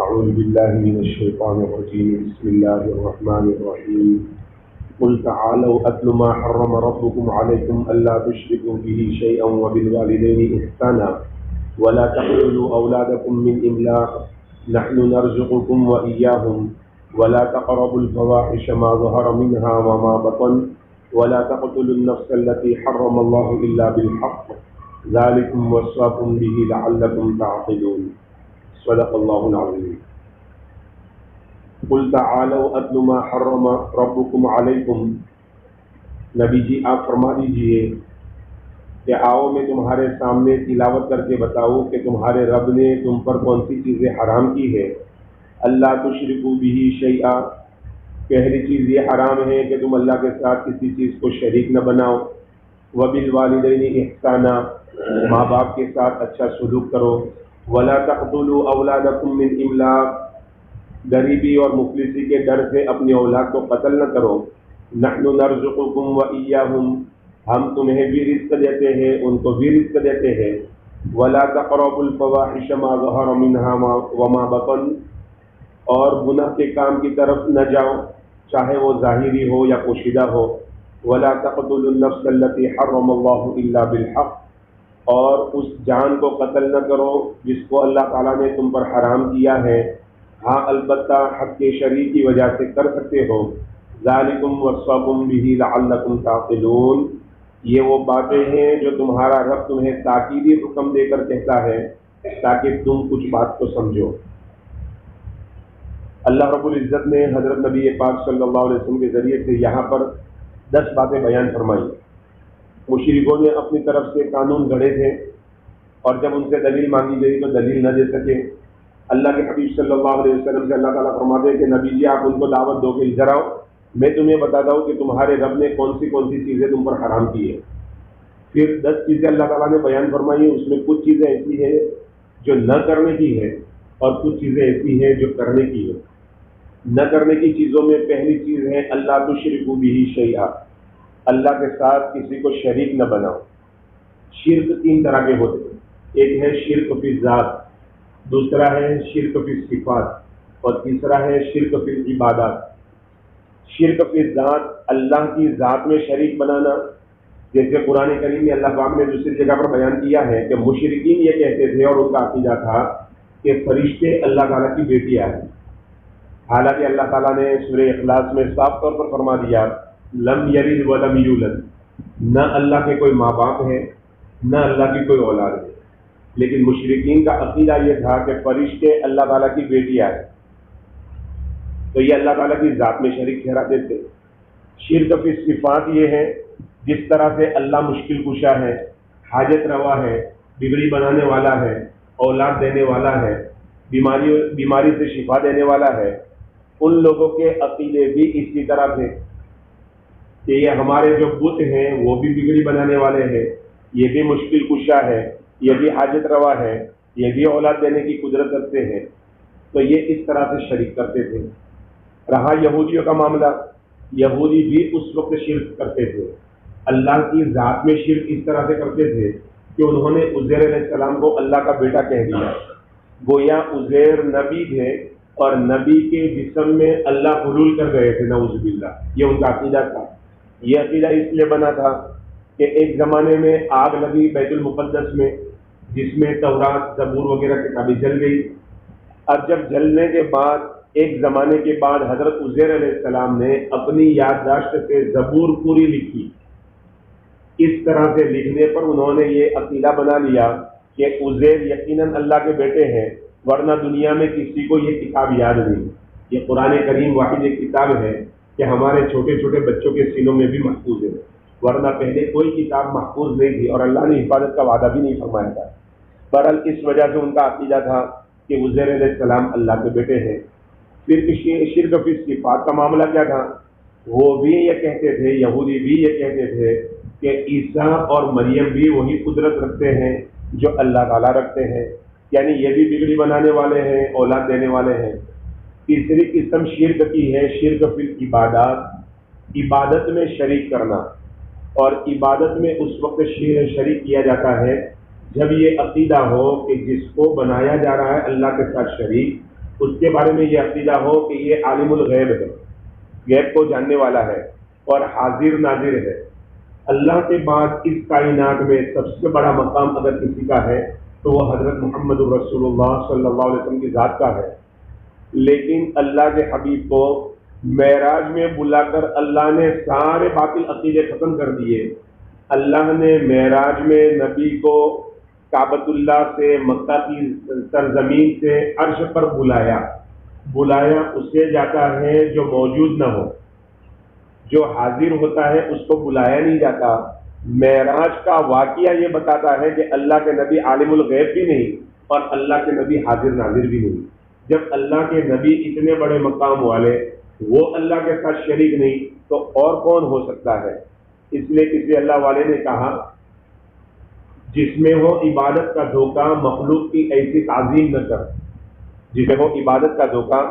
أعوذ بالله من الشيطان الرجيم بسم الله الرحمن الرحيم قل تعالوا أتل ما حرم ربكم عليكم ألا تشركوا به شيئا وبالوالدين إحسانا ولا تقتلوا أولادكم من إملاق نحن نرزقكم وإياهم ولا تقربوا الفواحش ما ظهر منها وما بطن ولا تقتلوا النفس التي حرم الله إلا بالحق ذلكم وصاكم به لعلكم تعقلون صدق اللہ العظیم. قل تعالوا اتل ما حرم ربکم علیکم، نبی جی آپ فرما دیجئے کہ آؤ میں تمہارے سامنے تلاوت کر کے بتاؤں کہ تمہارے رب نے تم پر کون سی چیزیں حرام کی ہے. اللہ تشرکوا بہ شیئا، پہلی چیز یہ حرام ہے کہ تم اللہ کے ساتھ کسی چیز کو شریک نہ بناؤ. وبالوالدین احسانا، ماں باپ کے ساتھ اچھا سلوک کرو. ولا تقتلوا اولادکم من املاق، غریبی اور مفلسی کے ڈر سے اپنی اولاد کو قتل نہ کرو. نحن نرزقکم وإیاہم، ہم تمہیں بھی رزق دیتے ہیں ان کو بھی رزق دیتے ہیں. ولا تقربوا الفواحش ما ظہر منها وما بطن، اور گناہ کے کام کی طرف نہ جاؤ چاہے وہ ظاہری ہو یا پوشیدہ ہو. ولا تقتلوا النفس التي حرم الله الا بالحق، اور اس جان کو قتل نہ کرو جس کو اللہ تعالیٰ نے تم پر حرام کیا ہے، ہاں البتہ حق کے شرع کی وجہ سے کر سکتے ہو. ذالکم وصاکم بہ لعلکم تعقلون، یہ وہ باتیں ہیں جو تمہارا رب تمہیں تاکیدی حکم دے کر کہتا ہے تاکہ تم کچھ بات کو سمجھو. اللہ رب العزت نے حضرت نبی پاک صلی اللہ علیہ وسلم کے ذریعے سے یہاں پر 10 باتیں بیان فرمائی. مشرکوں نے اپنی طرف سے قانون گھڑے تھے اور جب ان سے دلیل مانگی گئی تو دلیل نہ دے سکے. اللہ کے حبیب صلی اللہ علیہ وسلم سے اللہ تعالیٰ فرماتے ہیں کہ نبی جی آپ ان کو دعوت دو کہ ادھر آؤ، میں تمہیں بتاتا ہوں کہ تمہارے رب نے کون سی چیزیں تم پر حرام کی ہے. پھر 10 چیزیں اللہ تعالیٰ نے بیان فرمائی ہیں، اس میں کچھ چیزیں ایسی ہیں جو نہ کرنے کی ہے اور کچھ چیزیں ایسی ہیں جو کرنے کی ہے. نہ کرنے کی چیزوں میں پہلی چیز ہے اللہ تشرکوا بہ شیئا، اللہ کے ساتھ کسی کو شریک نہ بناؤ. شرک 3 طرح کے ہوتے ہیں، ایک ہے شرک فی الذات، دوسرا ہے شرک فی الصفات، اور تیسرا ہے شرک فی العبادات. شرک فی الذات، اللہ کی ذات میں شریک بنانا، جیسے قرآن کریم میں اللہ پاک نے دوسری جگہ پر بیان کیا ہے کہ مشرکین یہ کہتے تھے اور ان کا عقیدہ تھا کہ فرشتے اللہ تعالیٰ کی بیٹیاں ہیں، حالانکہ اللہ تعالیٰ نے سورہ اخلاص میں صاف طور پر فرما دیا لم یلد ولم یولد، نہ اللہ کے کوئی ماں باپ ہے نہ اللہ کی کوئی اولاد ہے. لیکن مشرکین کا عقیدہ یہ تھا کہ فرشتے اللہ تعالیٰ کی بیٹیاں ہیں، تو یہ اللہ تعالیٰ کی ذات میں شریک ٹھہراتے تھے. شرک فی الصفات یہ ہے جس طرح سے اللہ مشکل کشا ہے، حاجت روا ہے، بگڑی بنانے والا ہے، اولاد دینے والا ہے، بیماری سے شفا دینے والا ہے. ان لوگوں کے عقیدے بھی اسی طرح تھے کہ یہ ہمارے جو بت ہیں وہ بھی بگڑی بنانے والے ہیں، یہ بھی مشکل کشا ہے، یہ بھی حاجت روا ہے، یہ بھی اولاد دینے کی قدرت رکھتے ہیں. تو یہ اس طرح سے شریک کرتے تھے. رہا یہودیوں کا معاملہ، یہودی بھی اس وقت شرک کرتے تھے، اللہ کی ذات میں شرک اس طرح سے کرتے تھے کہ انہوں نے عزیر علیہ السلام کو اللہ کا بیٹا کہہ دیا. گویا عزیر نبی تھے اور نبی کے جسم میں اللہ حلول کر گئے تھے، نعوذ باللہ. یہ ان کا عقیدہ تھا. یہ عقیدہ اس لیے بنا تھا کہ ایک زمانے میں آگ لگی بیت المقدس میں جس میں تورات، زبور وغیرہ کتابیں جل گئی. اب جب جلنے کے بعد ایک زمانے کے بعد حضرت عزیر علیہ السلام نے اپنی یادداشت سے زبور پوری لکھی. اس طرح سے لکھنے پر انہوں نے یہ عقیدہ بنا لیا کہ عزیر یقیناً اللہ کے بیٹے ہیں، ورنہ دنیا میں کسی کو یہ کتاب یاد نہیں. یہ قرآن کریم واحد ایک کتاب ہے کہ ہمارے چھوٹے چھوٹے بچوں کے سینوں میں بھی محفوظ ہے، ورنہ پہلے کوئی کتاب محفوظ نہیں تھی اور اللہ نے حفاظت کا وعدہ بھی نہیں فرمایا تھا. بہرحال اس وجہ سے ان کا عقیدہ تھا کہ عزیر علیہ السلام اللہ کے بیٹے ہیں. پھر شرک فی الصفات کا معاملہ کیا تھا؟ وہ بھی یہ کہتے تھے، یہودی بھی یہ کہتے تھے کہ عیسیٰ اور مریم بھی وہی قدرت رکھتے ہیں جو اللہ تعالیٰ رکھتے ہیں، یعنی یہ بھی بگڑی بنانے والے ہیں، اولاد دینے والے ہیں. تیسری قسم شرک کی ہے شرک فی العبادات، عبادت میں شریک کرنا. اور عبادت میں اس وقت شریک کیا جاتا ہے جب یہ عقیدہ ہو کہ جس کو بنایا جا رہا ہے اللہ کے ساتھ شریک، اس کے بارے میں یہ عقیدہ ہو کہ یہ عالم الغیب ہے، غیب کو جاننے والا ہے اور حاضر ناظر ہے۔ اللہ کے بعد اس کائنات میں سب سے بڑا مقام اگر کسی کا ہے تو وہ حضرت محمد رسول اللہ صلی اللہ علیہ وسلم کی ذات کا ہے۔ لیکن اللہ کے حبیب کو معراج میں بلا کر اللہ نے سارے باطل عقیدے ختم کر دیے۔ اللہ نے معراج میں نبی کو کعبۃ اللہ سے، مکہ کی سرزمین سے عرش پر بلایا اسے جاتا ہے جو موجود نہ ہو، جو حاضر ہوتا ہے اس کو بلایا نہیں جاتا۔ معراج کا واقعہ یہ بتاتا ہے کہ اللہ کے نبی عالم الغیب بھی نہیں اور اللہ کے نبی حاضر ناظر بھی نہیں۔ جب اللہ کے نبی اتنے بڑے مقام والے وہ اللہ کے ساتھ شریک نہیں تو اور کون ہو سکتا ہے؟ اس لیے کسی اللہ والے نے کہا، جس میں ہو عبادت کا دھوکہ مخلوق کی ایسی تعظیم نہ کر، جس میں ہو عبادت کا دھوکہ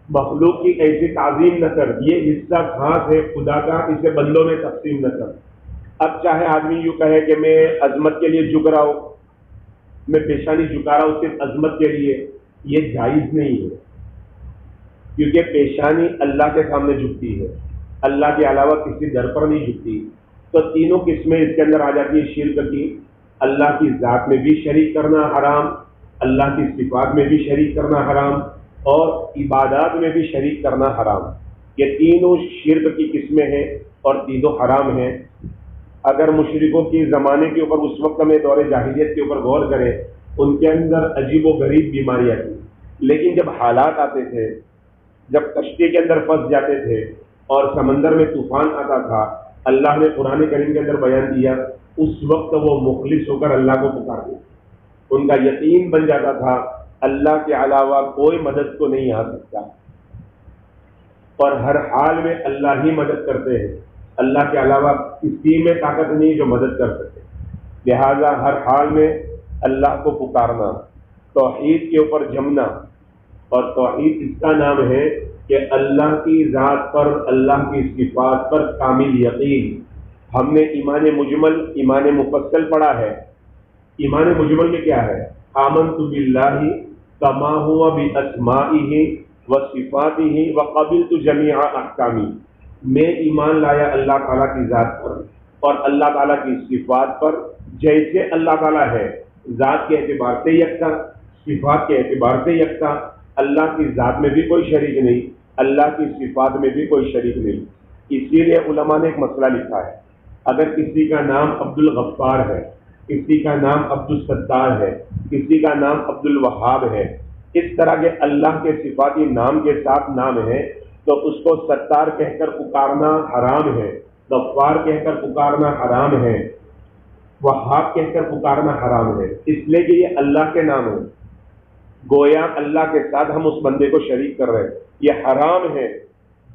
مخلوق کی ایسی تعظیم نہ کر، یہ حصہ خاص ہے خدا کا، اسے بندوں میں تقسیم نہ کر۔ اب چاہے آدمی یوں کہے کہ میں عظمت کے لیے جھک رہا ہوں، میں پیشانی جھکا رہا ہوں صرف عظمت کے لیے، یہ جائز نہیں ہے، کیونکہ پیشانی اللہ کے سامنے جھکتی ہے، اللہ کے علاوہ کسی در پر نہیں جھکتی۔ تو تینوں قسمیں اس کے اندر آ جاتی ہے شرک کی۔ اللہ کی ذات میں بھی شریک کرنا حرام، اللہ کی صفات میں بھی شریک کرنا حرام، اور عبادات میں بھی شریک کرنا حرام۔ یہ تینوں شرک کی قسمیں ہیں اور تینوں حرام ہیں۔ اگر مشرکوں کی زمانے کے اوپر اس وقت میں دور جاہلیت کے اوپر غور کریں، ان کے اندر عجیب و غریب بیماریاں تھیں، لیکن جب حالات آتے تھے، جب کشتی کے اندر پھنس جاتے تھے اور سمندر میں طوفان آتا تھا، اللہ نے قرآن کریم کے اندر بیان دیا، اس وقت وہ مخلص ہو کر اللہ کو پکارتے، ان کا یقین بن جاتا تھا اللہ کے علاوہ کوئی مدد کو نہیں آ سکتا، اور ہر حال میں اللہ ہی مدد کرتے ہیں، اللہ کے علاوہ کسی میں طاقت نہیں جو مدد کر سکے۔ لہذا ہر حال میں اللہ کو پکارنا، توحید کے اوپر جمنا، اور توحید اس کا نام ہے کہ اللہ کی ذات پر، اللہ کی صفات پر کامل یقین۔ ہم نے ایمان مجمل، ایمان مفصل پڑھا ہے۔ ایمان مجمل میں کیا ہے؟ آمنت باللہ کما ہوا باسمائہ وصفاتہ وقبلت جمیع احکامہ، میں ایمان لایا اللہ تعالیٰ کی ذات پر اور اللہ تعالیٰ کی صفات پر جیسے اللہ تعالیٰ ہے، ذات کے اعتبار سے یکتا، صفات کے اعتبار سے یکتا، اللہ کی ذات میں بھی کوئی شریک نہیں، اللہ کی صفات میں بھی کوئی شریک نہیں۔ اسی لیے علماء نے ایک مسئلہ لکھا ہے، اگر کسی کا نام عبد الغفار ہے، کسی کا نام عبد الستار ہے، کسی کا نام عبد الوہاب ہے، اس طرح کے اللہ کے صفاتی نام کے ساتھ نام ہے، تو اس کو ستار کہہ کر پکارنا حرام ہے، غفار کہہ کر پکارنا حرام ہے، وہاب کہہ کر پکارنا حرام ہے، اس لیے کہ یہ اللہ کے نام ہے، گویا اللہ کے ساتھ ہم اس بندے کو شریک کر رہے ہیں، یہ حرام ہے،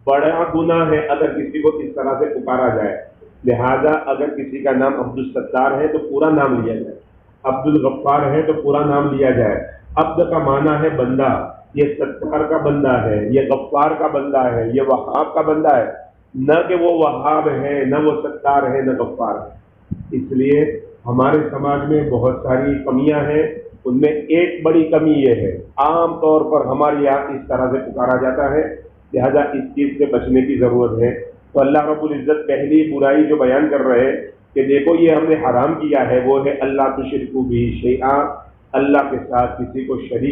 بڑا گناہ ہے اگر کسی کو اس طرح سے پکارا جائے۔ لہذا اگر کسی کا نام عبد الستار ہے تو پورا نام لیا جائے، عبد الغفار ہے تو پورا نام لیا جائے۔ عبد کا معنی ہے بندہ، یہ ستار کا بندہ ہے، یہ غفار کا بندہ ہے، یہ وہاب کا بندہ ہے، نہ کہ وہ وہاب ہے، نہ وہ ستار ہے، نہ غفار ہے۔ اس لیے ہمارے سماج میں بہت ساری کمیاں ہیں، ان میں ایک بڑی کمی یہ ہے، عام طور پر ہمارے یہاں اس طرح سے پکارا جاتا ہے، لہذا اس چیز سے بچنے کی ضرورت ہے۔ تو اللہ رب العزت پہلی برائی جو بیان کر رہے ہیں کہ دیکھو یہ ہم نے حرام کیا ہے، وہ ہے اللہ تشرکوا بہ شیئا، اللہ کے ساتھ کسی کو شریک